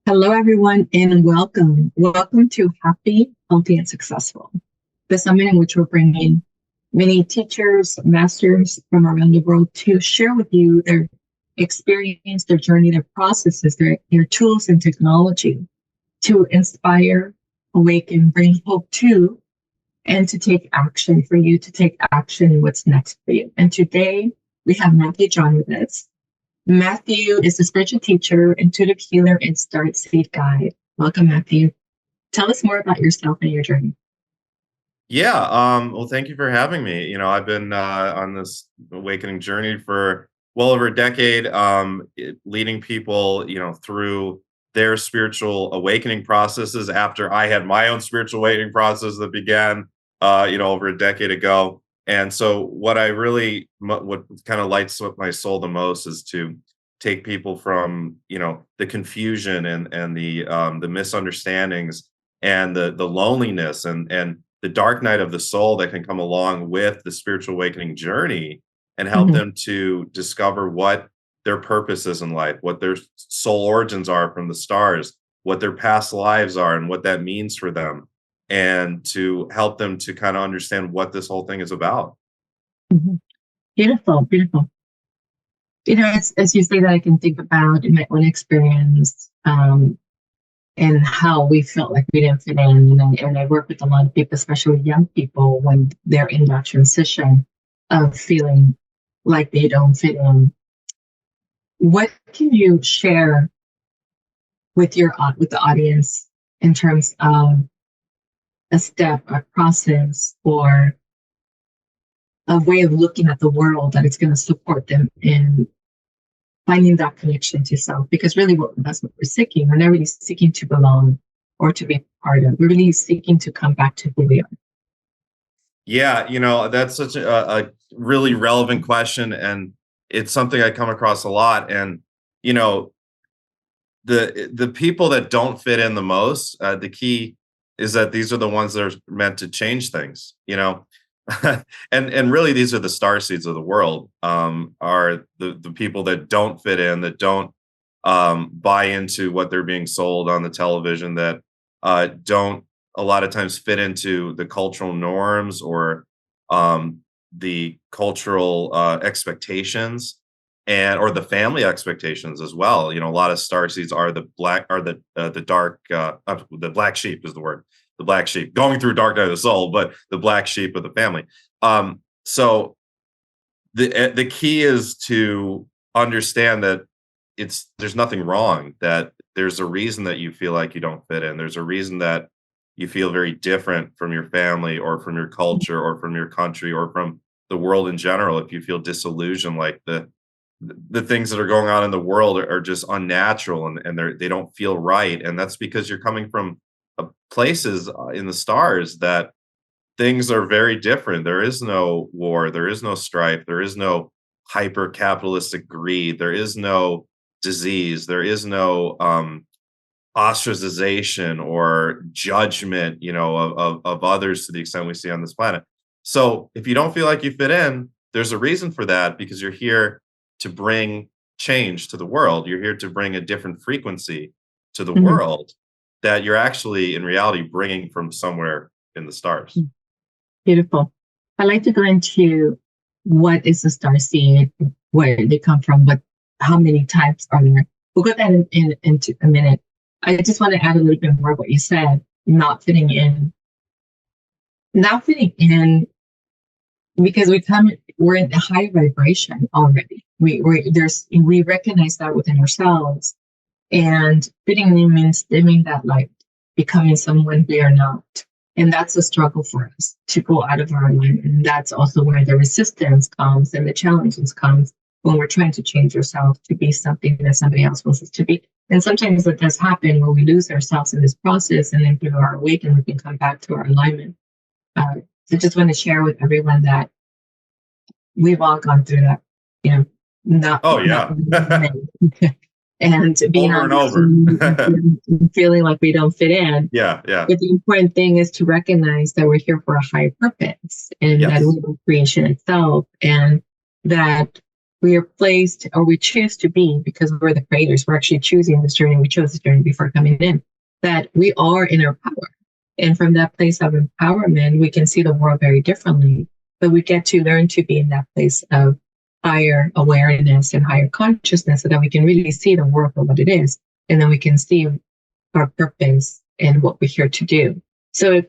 Hello, everyone, and welcome. Welcome to Happy, Healthy, and Successful, the summit in which we're bringing many teachers, masters from around the world to share with you their experience, their journey, their processes, their tools and technology to inspire, awaken, bring hope to, and to take action for you, to take action in what's next for you. And today we have Matthew John with us. Matthew is a spiritual teacher, intuitive healer, and start seed guide. Welcome, Matthew. Tell us more about yourself and your journey. Yeah, well, thank you for having me. I've been on this awakening journey for well over a decade, leading people, through their spiritual awakening processes after I had my own spiritual awakening process that began, over a decade ago. And so, what kind of lights up my soul the most is to take people from, the confusion and the misunderstandings and the loneliness and the dark night of the soul that can come along with the spiritual awakening journey and help Mhm. them to discover what their purpose is in life, what their soul origins are from the stars, what their past lives are, and what that means for them, and to help them to kind of understand what this whole thing is about. Mhm. Beautiful, beautiful. As you say that, I can think about in my own experience and how we felt like we didn't fit in. And I work with a lot of people, especially young people, when they're in that transition of feeling like they don't fit in. What can you share with the audience in terms of a step, a process, or a way of looking at the world that it's going to support them in finding that connection to self? Because really, that's what we're seeking. We're not really seeking to belong or to be part of. We're really seeking to come back to who we are. Yeah, that's such a really relevant question, and it's something I come across a lot. And you know, the people that don't fit in the most, the key is that these are the ones that are meant to change things, and really these are the star seeds of the world, are the people that don't fit in, that don't buy into what they're being sold on the television, that don't a lot of times fit into the cultural norms or the cultural expectations and or the family expectations as well. A lot of starseeds are the dark the black sheep is the word, the black sheep going through dark night of the soul, but the black sheep of the family. So the key is to understand that there's nothing wrong, that there's a reason that you feel like you don't fit in. There's a reason that you feel very different from your family or from your culture or from your country or from the world in general. If you feel disillusioned, like the things that are going on in the world are just unnatural, and they don't feel right, and that's because you're coming from places in the stars that things are very different. There is no war, there is no strife, there is no hyper capitalistic greed, there is no disease, there is no ostracization or judgment, of others to the extent we see on this planet. So if you don't feel like you fit in, there's a reason for that, because you're here to bring change to the world. You're here to bring a different frequency to the Mhm. world that you're actually in reality bringing from somewhere in the stars. Beautiful. I'd like to go into what is a star seed, where they come from, how many types are there. We'll go that into a minute. I just want to add a little bit more of what you said, not fitting in. Not fitting in because we're in a high vibration already. We recognize that within ourselves, and fitting in means dimming that light, becoming someone we are not. And that's a struggle for us to go out of our alignment. And that's also where the resistance comes and the challenges comes when we're trying to change ourselves to be something that somebody else wants us to be. And sometimes it does happen where we lose ourselves in this process, and then through our awakening, we can come back to our alignment. So just want to share with everyone that we've all gone through that, you know, Oh not yeah. and being Over on and this over. journey and feeling like we don't fit in. Yeah, yeah. But the important thing is to recognize that we're here for a higher purpose, and that Yes. we're the creation itself, and that we are placed or we choose to be because we're the creators. We're actually choosing this journey. We chose this journey before coming in, that we are in our power. And from that place of empowerment, we can see the world very differently. But we get to learn to be in that place of higher awareness and higher consciousness so that we can really see the world for what it is. And then we can see our purpose and what we're here to do. So,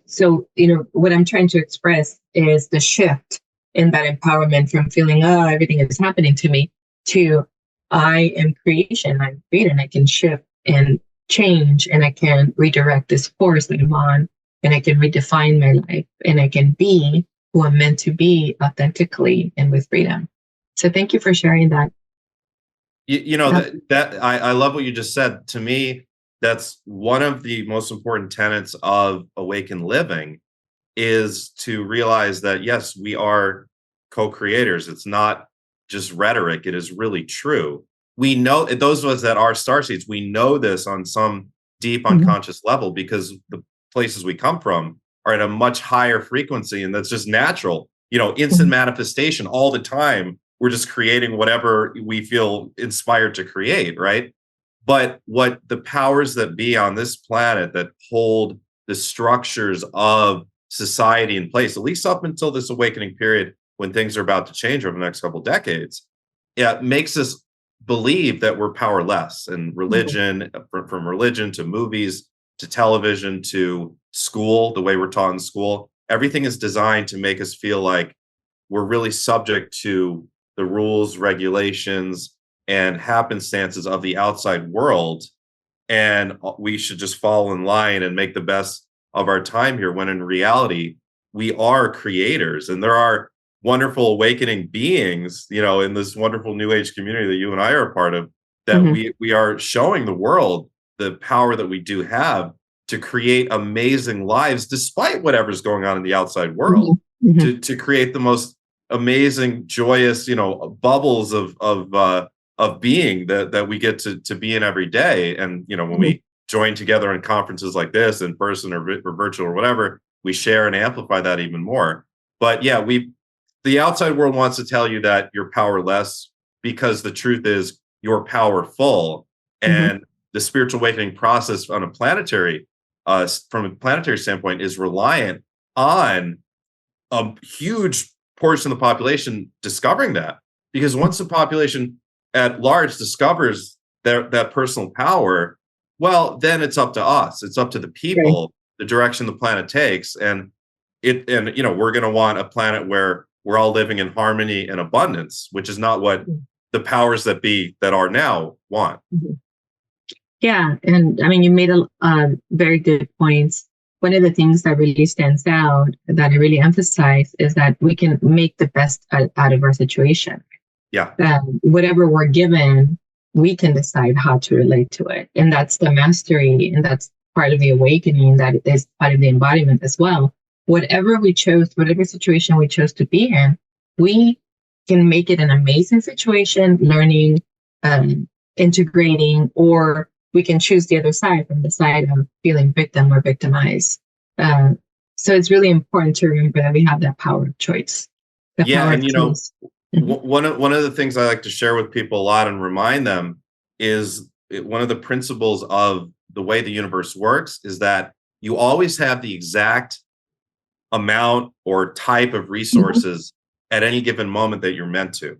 what I'm trying to express is the shift in that empowerment from feeling, oh, everything is happening to me, to I am creation, I'm created, and I can shift and change, and I can redirect this force that I'm on, and I can redefine my life, and I can be who I'm meant to be authentically and with freedom. So thank you for sharing that. I love what you just said. To me, that's one of the most important tenets of awakened living, is to realize that, yes, we are co-creators. It's not just rhetoric. It is really true. We know, those of us that are starseeds, we know this on some deep unconscious level, because the places we come from are at a much higher frequency, and that's just natural. Instant manifestation all the time. We're just creating whatever we feel inspired to create, right? But what the powers that be on this planet that hold the structures of society in place, at least up until this awakening period when things are about to change over the next couple of decades, it makes us believe that we're powerless. And religion, from religion to movies to television to school, the way we're taught in school, everything is designed to make us feel like we're really subject to the rules, regulations, and happenstances of the outside world, and we should just fall in line and make the best of our time here, when in reality we are creators, and there are wonderful awakening beings, in this wonderful new age community that you and I are a part of, that we are showing the world the power that we do have to create amazing lives despite whatever's going on in the outside world, to create the most amazing, joyous, bubbles of being that we get to be in every day. And when we join together in conferences like this, in person or virtual or whatever, we share and amplify that even more. But yeah, the outside world wants to tell you that you're powerless, because the truth is you're powerful. And the spiritual awakening process on a planetary, from a planetary standpoint, is reliant on a huge portion of the population discovering that. Because once the population at large discovers that personal power, well, then it's up to us. It's up to the people, the direction the planet takes. And we're going to want a planet where we're all living in harmony and abundance, which is not what the powers that be that are now want. Yeah. And I mean, you made a very good points. One of the things that really stands out, that I really emphasize, is that we can make the best out of our situation. Yeah. Whatever we're given, we can decide how to relate to it. And that's the mastery. And that's part of the awakening, that is part of the embodiment as well. Whatever we chose, whatever situation we chose to be in, we can make it an amazing situation, learning, integrating, or we can choose the other side, from the side of feeling victim or victimized. So it's really important to remember that we have that power of choice. One of the things I like to share with people a lot and remind them is, one of the principles of the way the universe works is that you always have the exact amount or type of resources at any given moment that you're meant to.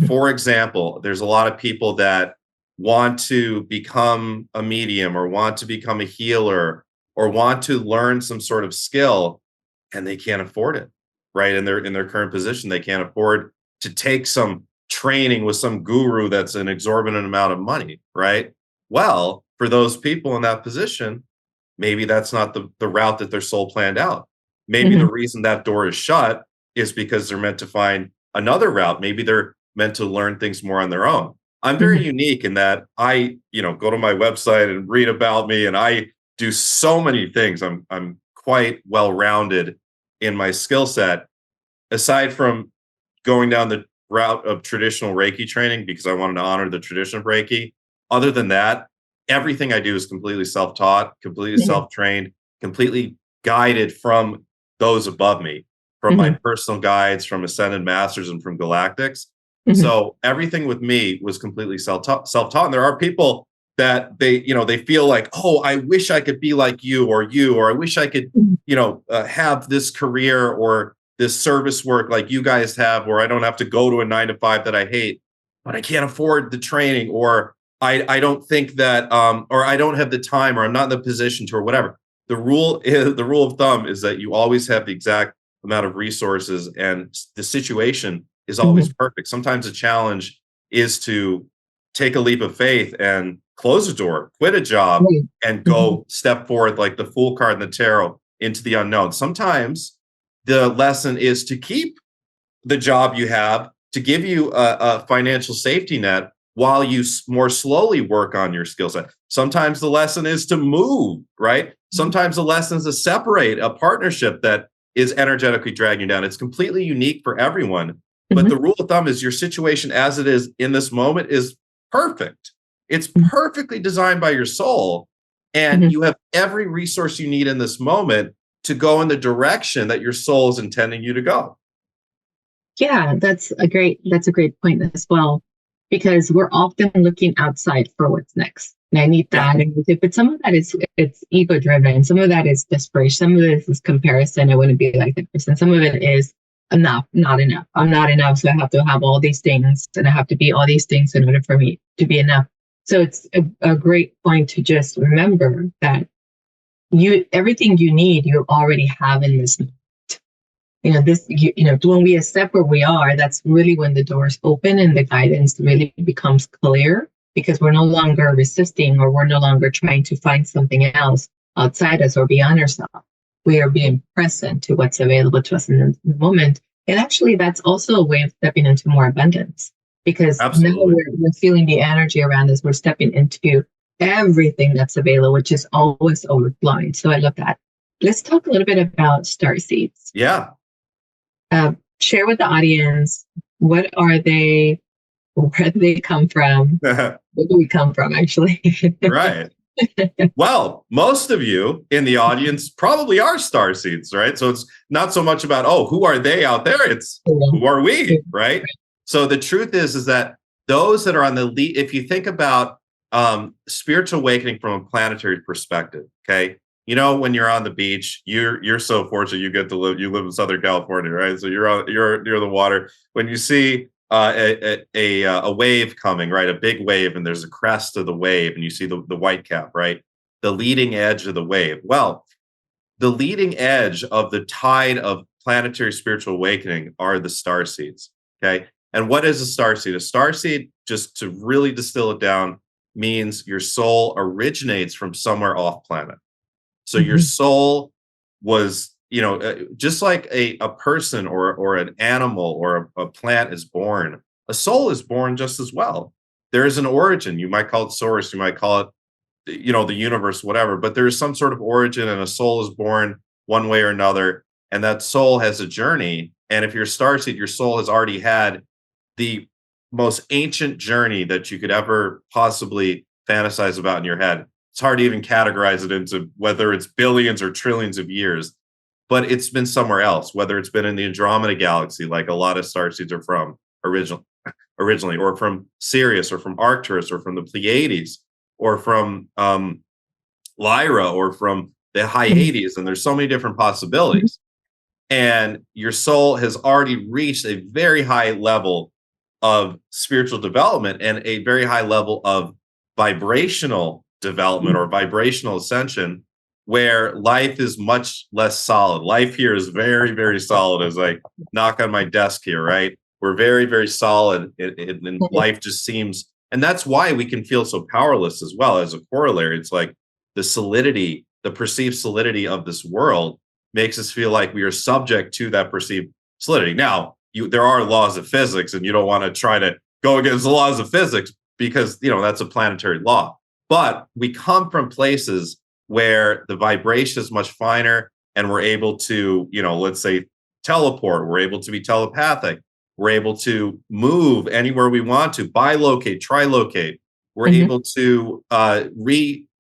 For example, there's a lot of people that want to become a medium, or want to become a healer, or want to learn some sort of skill, and they can't afford it, right? In their current position, they can't afford to take some training with some guru that's an exorbitant amount of money, right? Well, for those people in that position, maybe that's not the route that their soul planned out. Maybe the reason that door is shut is because they're meant to find another route. Maybe they're meant to learn things more on their own. I'm very unique in that I, go to my website and read about me, and I do so many things. I'm quite well-rounded in my skill set, aside from going down the route of traditional Reiki training, because I wanted to honor the tradition of Reiki. Other than that, everything I do is completely self-taught, completely self-trained, completely guided from those above me, from my personal guides, from Ascended Masters, and from Galactics. Mhm. So everything with me was completely self-taught. And there are people that they feel like, oh, I wish I could be like you, or I wish I could, Mhm. have this career or this service work like you guys have, where I don't have to go to a 9 to 5 that I hate, but I can't afford the training, or I don't think that, or I don't have the time, or I'm not in the position to, or whatever. The rule of thumb is that you always have the exact amount of resources, and the situation is always Mhm. perfect. Sometimes the challenge is to take a leap of faith and close a door, quit a job, Right. and Mhm. go step forward like the fool card in the tarot into the unknown. Sometimes the lesson is to keep the job you have, to give you a financial safety net while you more slowly work on your skill set. Sometimes the lesson is to move, right? Mhm. Sometimes the lesson is to separate a partnership that is energetically dragging you down. It's completely unique for everyone. But Mhm. the rule of thumb is your situation as it is in this moment is perfect. It's Mhm. perfectly designed by your soul. And Mhm. you have every resource you need in this moment to go in the direction that your soul is intending you to go. Yeah, that's a great point as well, because we're often looking outside for what's next. And I need Yeah, that, and but some of that is it's ego driven. Some of that is desperation. Some of it is comparison. I want to be like that person. Some of it is enough, not enough. I'm not enough, so I have to have all these things, and I have to be all these things in order for me to be enough. So it's a great point to just remember that you everything you need you already have in this. When we accept where we are, that's really when the doors open and the guidance really becomes clear, because we're no longer resisting, or we're no longer trying to find something else outside us or beyond ourselves. We are being present to what's available to us in the moment. And actually, that's also a way of stepping into more abundance, because now absolutely. we're feeling the energy around us. We're stepping into everything that's available, which is always overflowing. So I love that. Let's talk a little bit about star seeds. Yeah. Share with the audience, what are they? Where do they come from? Where do we come from, actually? Right. Well, most of you in the audience probably are star seeds, right? So it's not so much about, oh, who are they out there? It's who are we, right? So the truth is that those that are on the lead, if you think about spiritual awakening from a planetary perspective, okay, when you're on the beach, you're so fortunate you live in Southern California, right? So you're near the water. When you see a wave coming, right? A big wave, and there's a crest of the wave, and you see the white cap, right? The leading edge of the wave. Well, the leading edge of the tide of planetary spiritual awakening are the star seeds. Okay. And what is a star seed? A star seed, just to really distill it down, means your soul originates from somewhere off planet. So your Mhm. soul was, just like a person or an animal or a plant is born, a soul is born just as well. There is an origin. You might call it source, you might call it, the universe, whatever, but there is some sort of origin, and a soul is born one way or another. And that soul has a journey. And if you're a starseed, your soul has already had the most ancient journey that you could ever possibly fantasize about in your head. It's hard to even categorize it into whether it's billions or trillions of years, but it's been somewhere else, whether it's been in the Andromeda galaxy, like a lot of starseeds are from originally, or from Sirius, or from Arcturus, or from the Pleiades, or from Lyra, or from the Mhm. Hyades. And there's so many different Mhm. possibilities. And your soul has already reached a very high level of spiritual development, and a very high level of vibrational development or vibrational ascension, where life is much less solid. Life here is very, very solid, as I knock on my desk here, right? We're very, very solid. And Mhm. life just seems, and that's why we can feel so powerless as well. As a corollary, it's like the solidity, the perceived solidity of this world makes us feel like we are subject to that perceived solidity. Now, there are laws of physics, and you don't want to try to go against the laws of physics, because that's a planetary law. But we come from places where the vibration is much finer, and we're able to, let's say, teleport. We're able to be telepathic. We're able to move anywhere we want to, bilocate, trilocate. We're Mhm. able to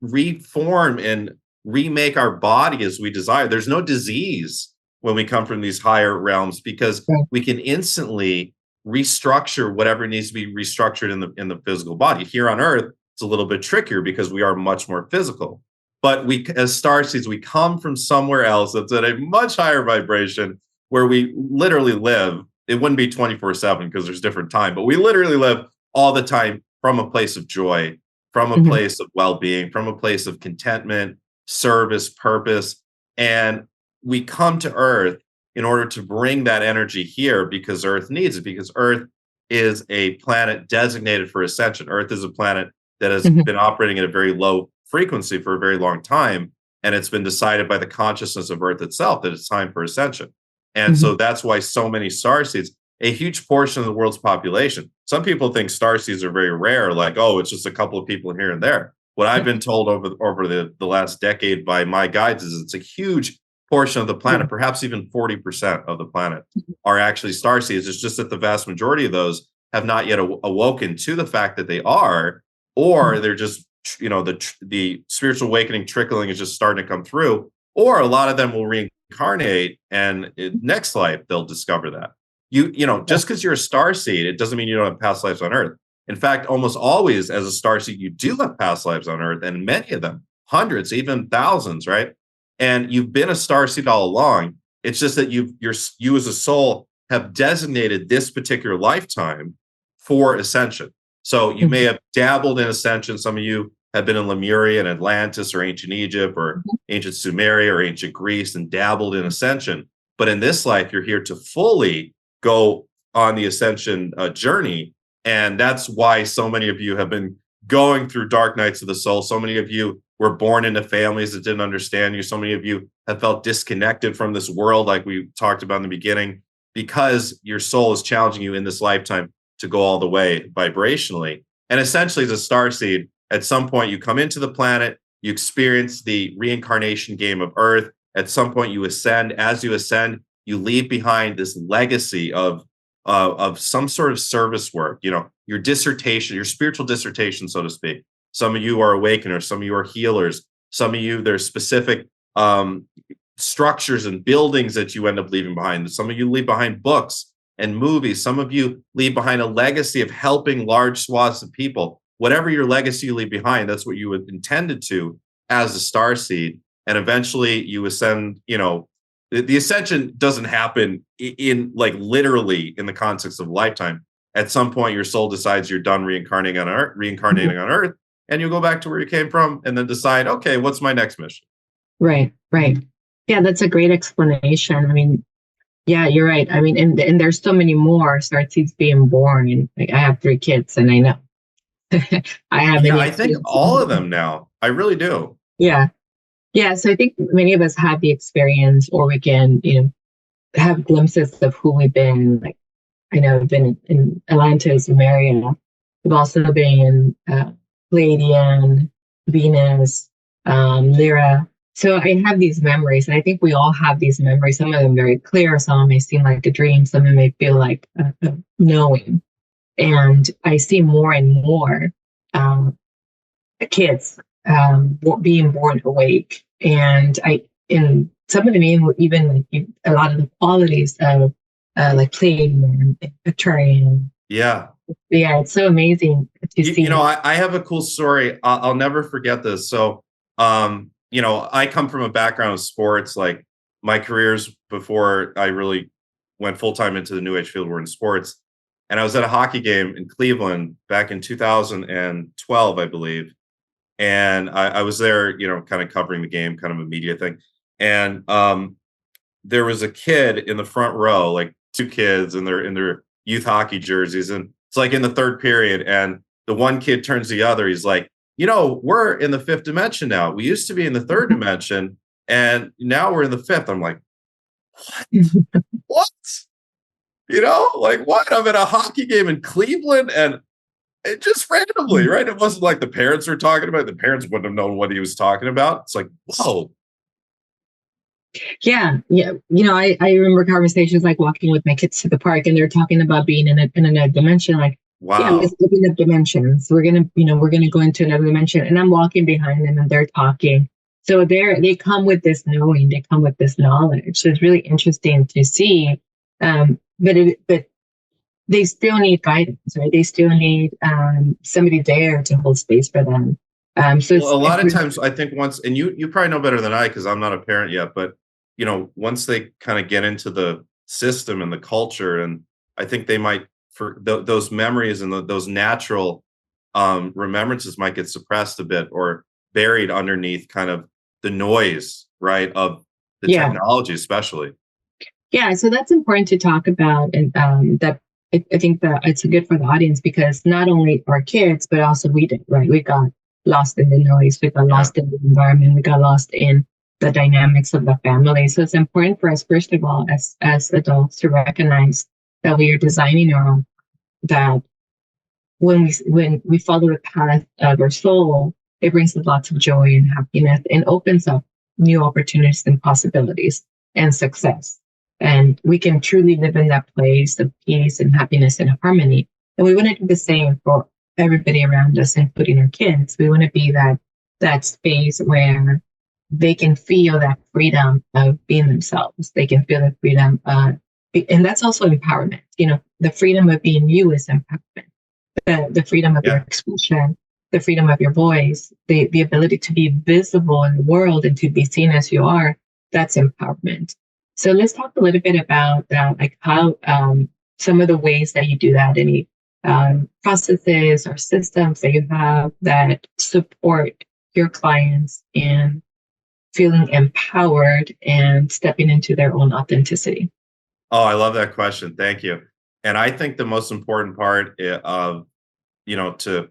reform and remake our body as we desire. There's no disease when we come from these higher realms, because Right. we can instantly restructure whatever needs to be restructured in the physical body. Here on Earth, it's a little bit trickier because we are much more physical. But we, as starseeds, we come from somewhere else that's at a much higher vibration where we literally live. It wouldn't be 24/7 because there's different time, but we literally live all the time from a place of joy, from a place of well-being, from a place of contentment, service, purpose. And we come to Earth in order to bring that energy here because Earth needs it, because Earth is a planet designated for ascension. Earth is a planet that has been operating at a very low frequency for a very long time. And it's been decided by the consciousness of Earth itself that it's time for ascension. And so that's why so many starseeds, a huge portion of the world's population, some people think starseeds are very rare, like, oh, it's just a couple of people here and there. What I've been told over the last decade by my guides is it's a huge portion of the planet, perhaps even 40% of the planet are actually starseeds. It's just that the vast majority of those have not yet awoken to the fact that they are, or they're just, you know, the spiritual awakening trickling is just starting to come through, or a lot of them will reincarnate and in next life they'll discover that. You know, just because you're a starseed, it doesn't mean you don't have past lives on Earth. In fact, almost always as a starseed, you do have past lives on Earth, and many of them, hundreds, even thousands, right? And you've been a starseed all along. It's just that you as a soul have designated this particular lifetime for ascension. So you may have dabbled in ascension. Some of you have been in Lemuria and Atlantis or ancient Egypt or ancient Sumeria or ancient Greece and dabbled in ascension. But in this life, you're here to fully go on the ascension journey. And that's why so many of you have been going through dark nights of the soul. So many of you were born into families that didn't understand you. So many of you have felt disconnected from this world, like we talked about in the beginning, because your soul is challenging you in this lifetime to go all the way vibrationally. And essentially, as a starseed, at some point you come into the planet, you experience the reincarnation game of Earth. At some point you ascend. As you ascend, you leave behind this legacy of some sort of service work, you know, your dissertation, your spiritual dissertation, so to speak. Some of you are awakeners, some of you are healers, some of you, there's specific structures and buildings that you end up leaving behind. Some of you leave behind books and movies. Some of you leave behind a legacy of helping large swaths of people. Whatever your legacy you leave behind, that's what you intended to as a starseed. And eventually you ascend, you know, the ascension doesn't happen in like literally in the context of lifetime. At some point, your soul decides you're done reincarnating on Earth, and you go back to where you came from, and then decide, okay, what's my next mission? Right. Yeah, that's a great explanation. I mean, yeah, you're right. I mean, and there's so many more starseeds being born, and like, I have 3 kids, and I know I have. Yeah, I think all of them now. I really do. Yeah, so I think many of us have the experience, or we can, you know, have glimpses of who we've been. Like, I know I've been in Atlantis, Sumeria. We've also been in Palladian, Venus, Lyra. So I have these memories, and I think we all have these memories. Some of them very clear, some may seem like a dream, some of them may feel like knowing. And I see more and more kids being born awake, and some of them even like a lot of the qualities of like Pleiadian and Arcturian. Yeah, it's so amazing to see. You know, I have a cool story. I'll never forget this. So, you know, I come from a background of sports. Like my careers before I really went full time into the New Age field were in sports. And I was at a hockey game in Cleveland back in 2012, I believe. And I was there, you know, kind of covering the game, kind of a media thing. And there was a kid in the front row, like 2 kids in their youth hockey jerseys. And it's like in the 3rd period. And the one kid turns to the other. He's like, you know, we're in the 5th dimension now. We used to be in the 3rd dimension. And now we're in the 5th. I'm like, what? What? You know, like what? I'm at a hockey game in Cleveland and it just randomly, right? It wasn't like the parents were talking about it. The parents wouldn't have known what he was talking about. It's like, whoa. Yeah. You know, I remember conversations like walking with my kids to the park, and they're talking about being in another dimension. Like, wow, yeah, let's open up dimensions. We're gonna go into another dimension, and I'm walking behind them, and they're talking. So they come with this knowing, they come with this knowledge. So it's really interesting to see. But they still need guidance, right? They still need somebody there to hold space for them. So Well, it's a lot of really, times I think once, and you probably know better than I because I'm not a parent yet, but once they kind of get into the system and the culture, and I think they might for those memories and those natural remembrances might get suppressed a bit or buried underneath kind of the noise, right, of the yeah. technology, especially. Yeah, so that's important to talk about, and that I think that it's good for the audience because not only our kids, but also we did, right? We got lost in the noise, we got Yeah. lost in the environment, we got lost in the dynamics of the family. So it's important for us, first of all, as adults, to recognize that we are designing our own. That when we follow the path of our soul, it brings us lots of joy and happiness and opens up new opportunities and possibilities and success. And we can truly live in that place of peace and happiness and harmony. And we want to do the same for everybody around us, including our kids. We want to be that space where they can feel that freedom of being themselves. They can feel the freedom, and that's also empowerment. The freedom of being you is empowerment. The freedom of your Yeah. expression, the freedom of your voice, the ability to be visible in the world and to be seen as you are, that's empowerment. So let's talk a little bit about like how some of the ways that you do that, any processes or systems that you have that support your clients in feeling empowered and stepping into their own authenticity. Oh, I love that question. Thank you. And I think the most important part of, to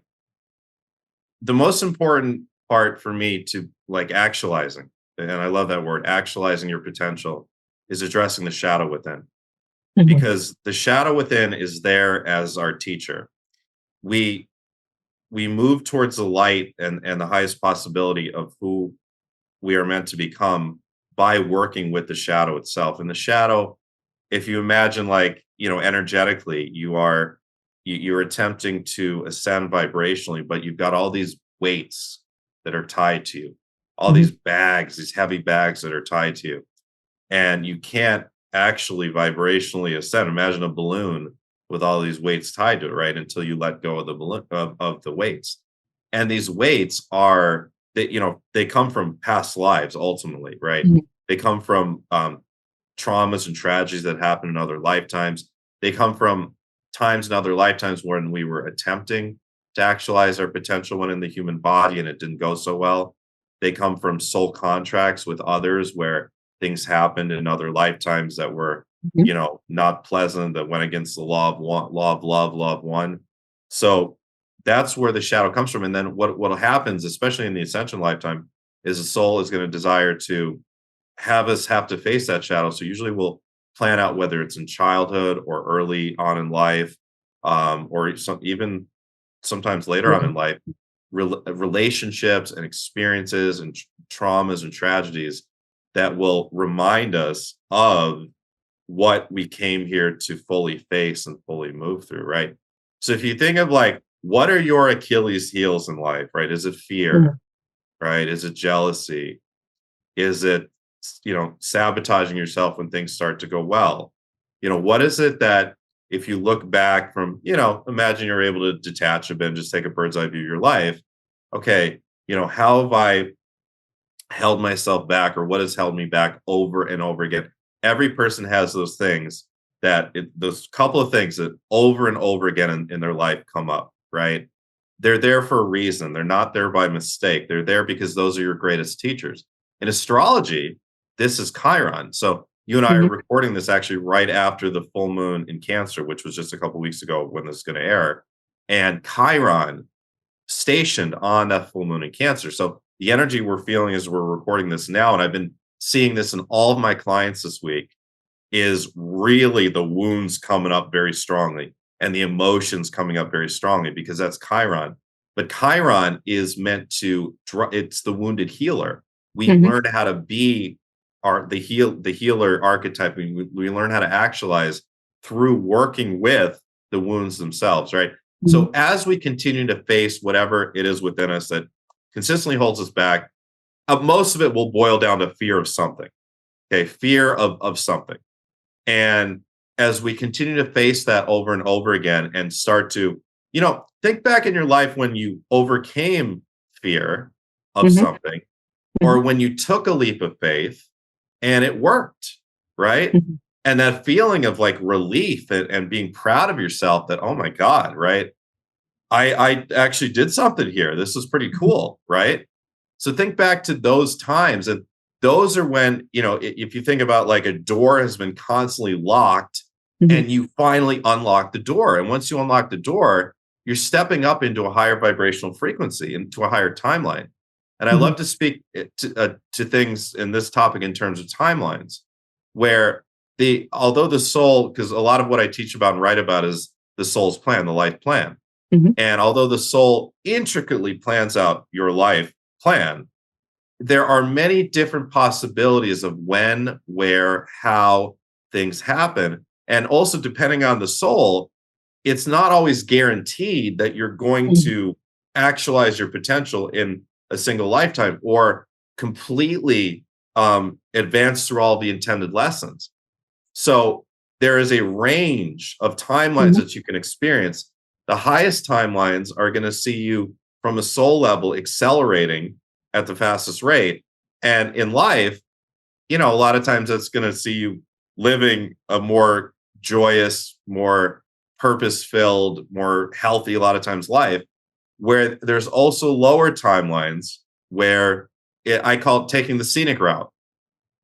the most important part for me to like actualizing, and I love that word, actualizing your potential, is addressing the shadow within. Mhm. Because the shadow within is there as our teacher. We we move towards the light and the highest possibility of who we are meant to become by working with the shadow itself. And the shadow, if you imagine like, energetically, you're attempting to ascend vibrationally, but you've got all these weights that are tied to you, all Mhm. these bags, these heavy bags that are tied to you, and you can't actually vibrationally ascend. Imagine a balloon with all these weights tied to it, right? Until you let go of the balloon of the weights. And these weights are they come from past lives ultimately, right? Mhm. They come from traumas and tragedies that happen in other lifetimes. They come from times in other lifetimes when we were attempting to actualize our potential when in the human body and it didn't go so well. They come from soul contracts with others where things happened in other lifetimes that were, Mhm. not pleasant, that went against the law of one, law of love, law of one. So that's where the shadow comes from. And then what happens, especially in the ascension lifetime, is the soul is going to desire to have us have to face that shadow. So usually we'll plan out whether it's in childhood or early on in life, or even sometimes later on Yeah. in life, relationships and experiences and traumas and tragedies that will remind us of what we came here to fully face and fully move through, right? So if you think of like, what are your Achilles heels in life, right? Is it fear, Mhm. right? Is it jealousy? Is it, sabotaging yourself when things start to go well? What is it that if you look back from, imagine you're able to detach a bit and just take a bird's eye view of your life. Okay, how have I held myself back or what has held me back over and over again? Every person has those things those couple of things that over and over again in their life come up, right? They're there for a reason. They're not there by mistake. They're there because those are your greatest teachers. In astrology, this is Chiron. So you and I are Mhm. recording this actually right after the full moon in Cancer, which was just a couple weeks ago when this is going to air. And Chiron stationed on that full moon in Cancer. So the energy we're feeling as we're recording this now, and I've been seeing this in all of my clients this week, is really the wounds coming up very strongly and the emotions coming up very strongly because that's Chiron. But Chiron is meant to it's the wounded healer. We Mhm. learn how to be the healer archetype. We learn how to actualize through working with the wounds themselves, right? Mhm. So as we continue to face whatever it is within us that consistently holds us back, most of it will boil down to fear of something. Okay, fear of something. And as we continue to face that over and over again and start to, think back in your life when you overcame fear of Hmm. something, or when you took a leap of faith and it worked, right? Hmm. And that feeling of like relief and being proud of yourself that, oh my God, right? I actually did something here. This is pretty cool, right? So think back to those times. And those are when, if you think about like a door has been constantly locked Hmm. and you finally unlock the door. And once you unlock the door, you're stepping up into a higher vibrational frequency, into a higher timeline. And I Hmm. love to speak to things in this topic in terms of timelines, where although the soul, because a lot of what I teach about and write about is the soul's plan, the life plan. Hmm. And although the soul intricately plans out your life plan, there are many different possibilities of when, where, how things happen. And also, depending on the soul, it's not always guaranteed that you're going Hmm. to actualize your potential in a single lifetime or completely advance through all the intended lessons. So there is a range of timelines Hmm. that you can experience. The highest timelines are going to see you from a soul level accelerating at the fastest rate. And in life, a lot of times that's going to see you living a more joyous, more purpose filled, more healthy, a lot of times life, where there's also lower timelines where I call it taking the scenic route.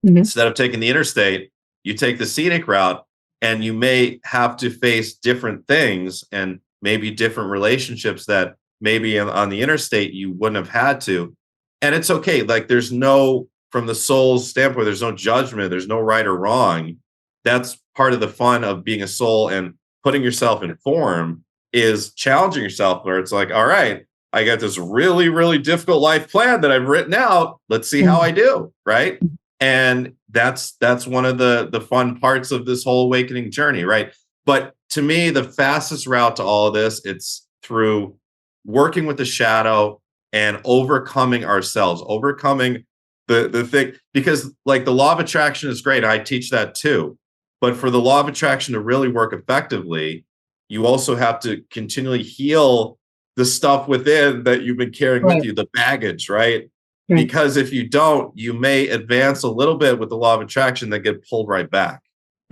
Hmm. Instead of taking the interstate, you take the scenic route and you may have to face different things and maybe different relationships that maybe on the interstate you wouldn't have had to. And it's okay. Like from the soul's standpoint, there's no judgment, there's no right or wrong. That's part of the fun of being a soul and putting yourself in form is challenging yourself where it's like, all right, I got this really, really difficult life plan that I've written out. Let's see how I do. Right. And that's one of the fun parts of this whole awakening journey, right? But to me, the fastest route to all of this, it's through working with the shadow and overcoming ourselves, overcoming the thing, because like the law of attraction is great. I teach that too. But for the law of attraction to really work effectively, you also have to continually heal the stuff within that you've been carrying with Right. you, the baggage, right? Right. Because if you don't, you may advance a little bit with the law of attraction that get pulled right back.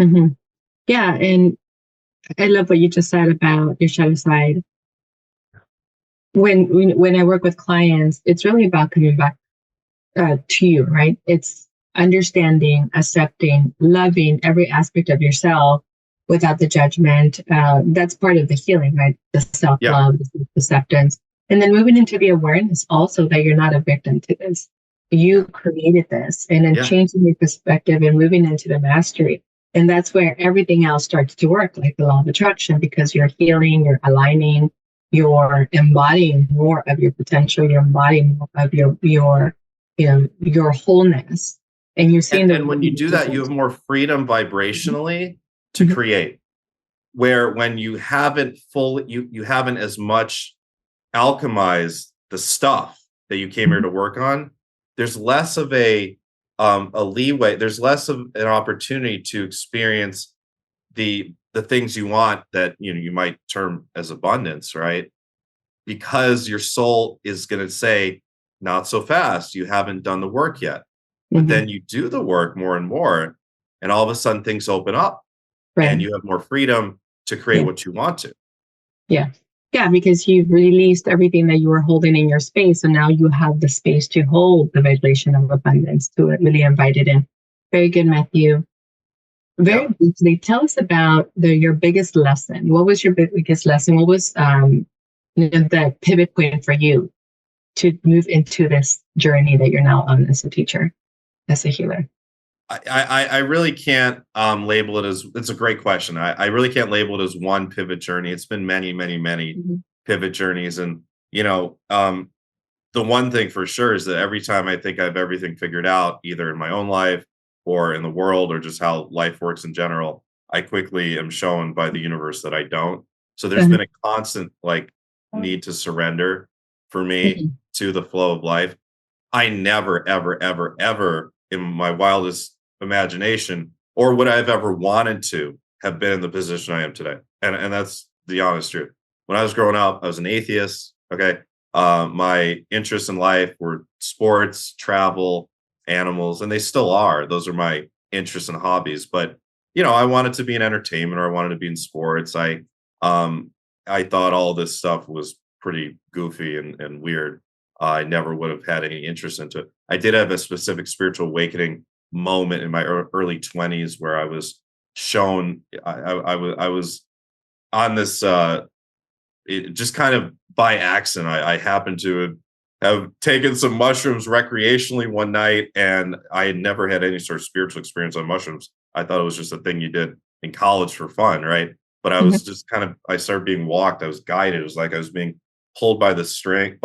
Hmm. Yeah. And I love what you just said about your shadow side. When I work with clients, it's really about coming back to you, right? It's understanding, accepting, loving every aspect of yourself without the judgment. That's part of the healing, right? The self Yeah. love, the self acceptance. And then moving into the awareness also that you're not a victim to this. You created this, and then Yeah. changing your perspective and moving into the mastery. And that's where everything else starts to work, like the law of attraction, because you're healing, you're aligning, you're embodying more of your potential, you're embodying more of your wholeness, and you're seeing the And when you do that, you have more freedom vibrationally to Mhm. create. Where when you haven't you haven't as much alchemized the stuff that you came here Mhm. to work on, there's less of a leeway, there's less of an opportunity to experience the things you want that you might term as abundance, right? Because your soul is going to say, not so fast, you haven't done the work yet. But Mhm. then you do the work more and more, and all of a sudden things open up and Right. you have more freedom to create Yeah. what you want to. Yeah. Yeah, because you've released everything that you were holding in your space, and now you have the space to hold the vibration of abundance to it. Really invite it in. Very good, Matthew. Very Yep. briefly, tell us about your biggest lesson. What was your biggest lesson? What was the pivot point for you to move into this journey that you're now on as a teacher, as a healer? I really can't label it as, it's a great question. I really can't label it as one pivot journey. It's been many, many, many Mhm. pivot journeys. And, the one thing for sure is that every time I think I have everything figured out, either in my own life or in the world or just how life works in general, I quickly am shown by the universe that I don't. So there's Uh-huh. been a constant like need to surrender for me Mhm. to the flow of life. I never, ever, ever, ever in my wildest imagination or would I have ever wanted to have been in the position I am today. And that's the honest truth. When I was growing up, I was an atheist. Okay. My interests in life were sports, travel, animals, and they still are. Those are my interests and hobbies. But I wanted to be in entertainment, or I wanted to be in sports. Um I thought all this stuff was pretty goofy and weird. I never would have had any interest into it. I did have a specific spiritual awakening moment in my early 20s where I was shown I was on this it just kind of by accident. I happened to have taken some mushrooms recreationally one night, and I had never had any sort of spiritual experience on mushrooms. I thought it was just a thing you did in college for fun, right? But I Mhm. was just I started being walked. I was guided. It was like I was being pulled by a string,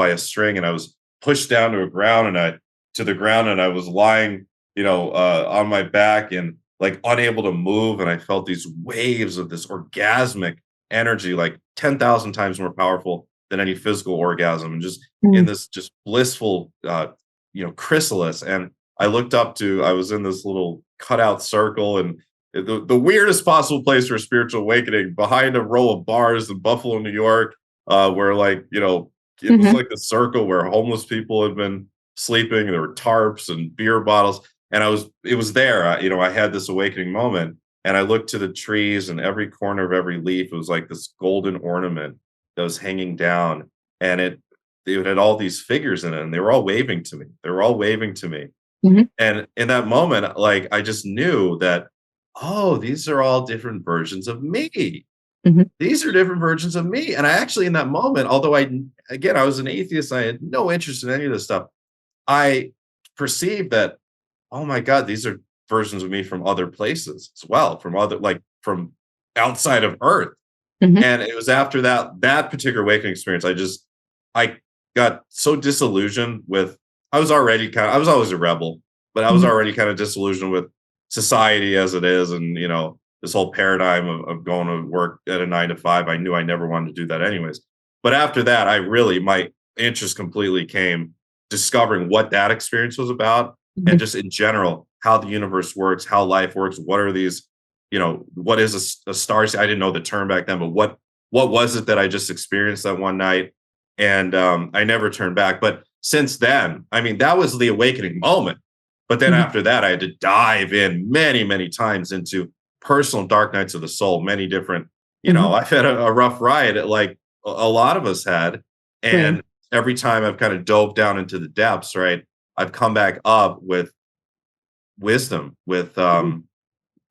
and I was pushed down to the ground, and I was lying, on my back and like unable to move. And I felt these waves of this orgasmic energy, like 10,000 times more powerful than any physical orgasm, and just in Mhm. this just blissful, chrysalis. And I was in this little cutout circle, and the weirdest possible place for a spiritual awakening, behind a row of bars in Buffalo, New York, where it was Mhm. like the circle where homeless people had been sleeping. There were tarps and beer bottles, and it was there. I had this awakening moment, and I looked to the trees, and every corner of every leaf, it was like this golden ornament that was hanging down, and it had all these figures in it, and they were all waving to me. They were all waving to me. Mhm. And in that moment, like, I just knew that, oh, these are all different versions of me. Mhm. These are different versions of me. And I actually, in that moment, although again, I was an atheist, I had no interest in any of this stuff. I perceived that, oh my God, these are versions of me from other places as well, from outside of Earth. Mhm. And it was after that particular awakening experience, I got so disillusioned with. I was always a rebel, but I was Mhm. already kind of disillusioned with society as it is, and this whole paradigm of going to work at a 9 to 5. I knew I never wanted to do that anyways. But after that, my interest completely came discovering what that experience was about, and Mhm. just in general how the universe works, how life works. What are these? What is a star? I didn't know the term back then, but what was it that I just experienced that one night? And I never turned back. But since then, I mean, that was the awakening moment. But then Mhm. after that, I had to dive in many, many times into personal dark nights of the soul, many different, Mhm. I've had a rough ride, like a lot of us had. Right. And every time I've kind of dove down into the depths, right, I've come back up with wisdom, with Mhm.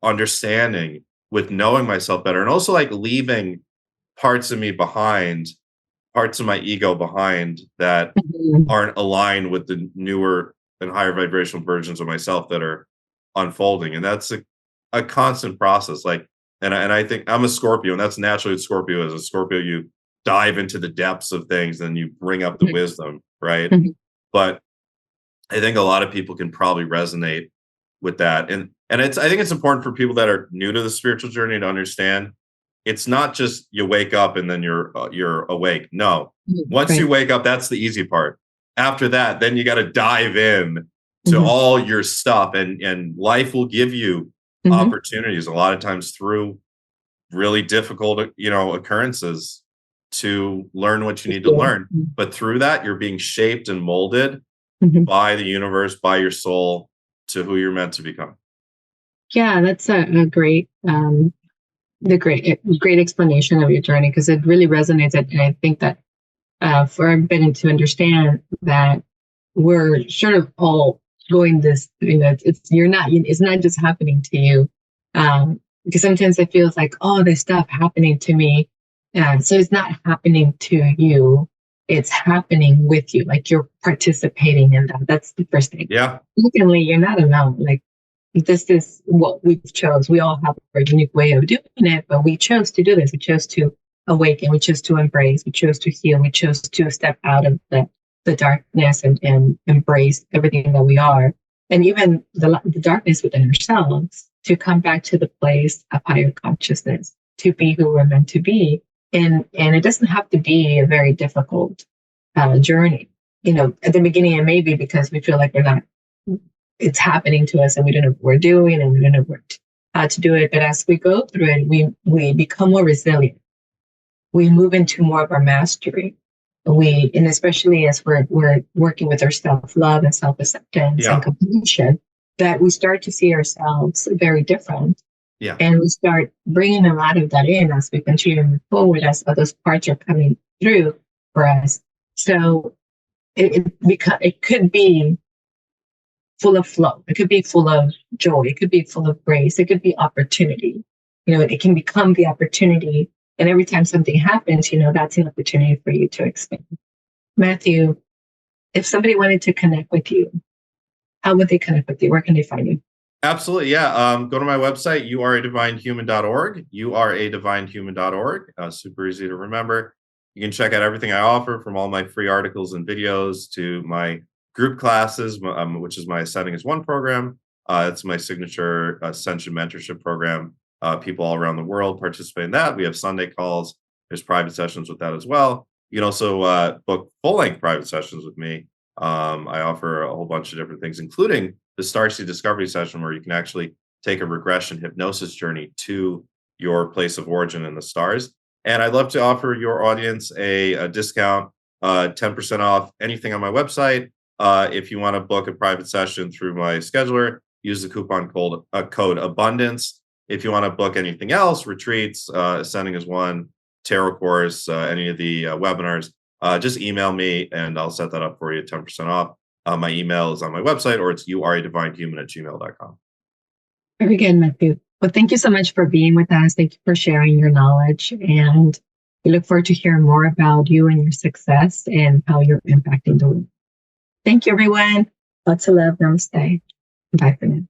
understanding, with knowing myself better, and also like leaving parts of me behind, parts of my ego behind that Mhm. aren't aligned with the newer and higher vibrational versions of myself that are unfolding. And that's a constant process. Like, and I think I'm a Scorpio, and that's naturally what Scorpio is. A Scorpio, you dive into the depths of things, and you bring up the Mhm. wisdom, right? Mhm. But I think a lot of people can probably resonate with that. And I think it's important for people that are new to the spiritual journey to understand it's not just you wake up and then you're awake. No. Mhm. Once you Right. wake up, that's the easy part. After that, then you got to dive in to Mhm. all your stuff, and life will give you Mhm. opportunities a lot of times through really difficult, occurrences, to learn what you For need to sure. learn. Mhm. But through that, you're being shaped and molded Mhm. by the universe, by your soul, to who you're meant to become. Yeah, that's a great great explanation of your journey, because it really resonates. And I think that for everybody to understand that we're sort of all going this, it's not just happening to you. Because sometimes it feels like, oh, there's stuff happening to me. So it's not happening to you, it's happening with you. Like, you're participating in that. That's the first thing. Yeah. Secondly, you're not alone. Like, this is what we chose. We all have a unique way of doing it, but we chose to do this. We chose to awaken. We chose to embrace. We chose to heal. We chose to step out of the darkness and embrace everything that we are, and even the darkness within ourselves, to come back to the place of higher consciousness, to be who we're meant to be. And it doesn't have to be a very difficult journey. At the beginning, it may be because we feel like we're not, it's happening to us, and we don't know what we're doing, and we don't know how to do it. But as we go through it, we become more resilient. We move into more of our mastery. And especially as we're working with our self-love and self-acceptance and completion, that we start to see ourselves very different. Yeah. And we start bringing a lot of that in as we continue to move forward, as those parts are coming through for us. So it could be full of flow. It could be full of joy. It could be full of grace. It could be opportunity. It can become the opportunity. And every time something happens, that's an opportunity for you to expand. Matthew, if somebody wanted to connect with you, how would they connect with you? Where can they find you? Absolutely. Yeah. Go to my website, youaredivinehuman.org, youaredivinehuman.org. Super easy to remember. You can check out everything I offer, from all my free articles and videos to my group classes, which is my Ascending as One program. It's my signature Ascension mentorship program. People all around the world participate in that. We have Sunday calls. There's private sessions with that as well. You can also book full-length private sessions with me. I offer a whole bunch of different things, including the Starseed Discovery session, where you can actually take a regression hypnosis journey to your place of origin in the stars. And I'd love to offer your audience a discount, 10% off anything on my website. If you want to book a private session through my scheduler, use the coupon code Abundance. If you want to book anything else, retreats, Ascending as One, tarot course, any of the webinars, just email me and I'll set that up for you, 10% off. My email is on my website, or it's youaredivinehuman@gmail.com. Very good, Matthew. Well, thank you so much for being with us. Thank you for sharing your knowledge. And we look forward to hearing more about you and your success and how you're impacting the world. Thank you, everyone. Lots of love. Namaste. Bye for now.